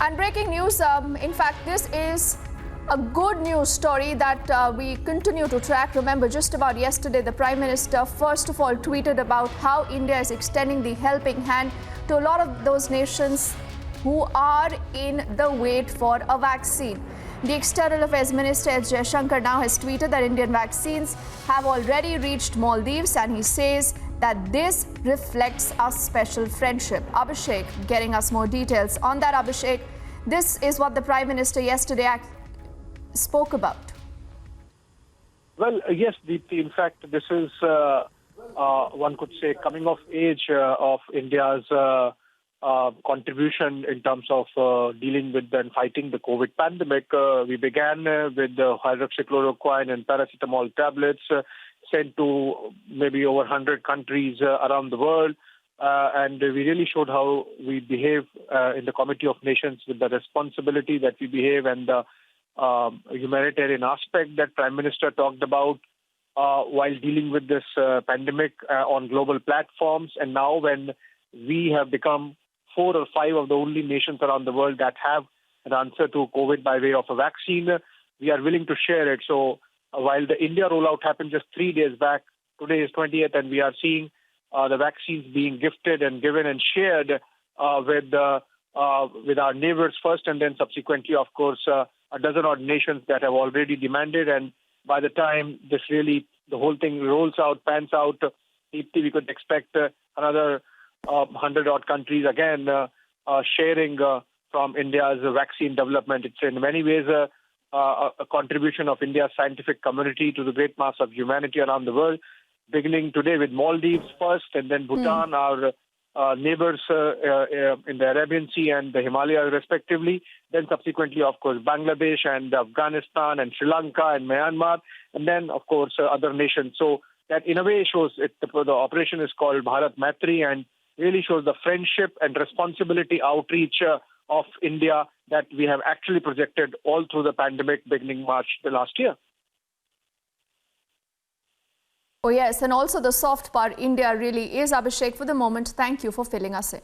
And breaking news, in fact, this is a good news story that we continue to track. Remember, just about yesterday, the Prime Minister, first of all, tweeted about how India is extending the helping hand to a lot of those nations who are in the wait for a vaccine. The External Affairs Minister S. Jaishankar now has tweeted that Indian vaccines have already reached Maldives, and he says that this reflects our special friendship. Abhishek getting us more details on that. Abhishek, this is what the Prime Minister yesterday spoke about. Well, yes, Deepthi. In fact, this is, one could say, coming of age of India's contribution in terms of dealing with and fighting the COVID pandemic. We began with hydroxychloroquine and paracetamol tablets sent to maybe over 100 countries around the world. And we really showed how we behave in the Committee of Nations with the responsibility that we behave and the humanitarian aspect that Prime Minister talked about while dealing with this pandemic on global platforms. And now when we have become 4 or 5 of the only nations around the world that have an answer to COVID by way of a vaccine, we are willing to share it. So while the India rollout happened just 3 days back, today is 20th, and we are seeing the vaccines being gifted and given and shared with our neighbors first, and then subsequently, of course, a dozen odd nations that have already demanded. And by the time this really, the whole thing rolls out, pans out, we could expect another 100 odd countries again sharing from India's vaccine development. It's in many ways a contribution of India's scientific community to the great mass of humanity around the world, beginning today with Maldives first, and then Bhutan, our neighbors in the Arabian Sea and the Himalayas respectively, then subsequently, of course, Bangladesh and Afghanistan and Sri Lanka and Myanmar, and then, of course, other nations. So that in a way shows the operation is called Bharat Maitri and really shows the friendship and responsibility outreach of India that we have actually projected all through the pandemic beginning March the last year. Oh yes, and also the soft power India really is. Abhishek, for the moment, thank you for filling us in.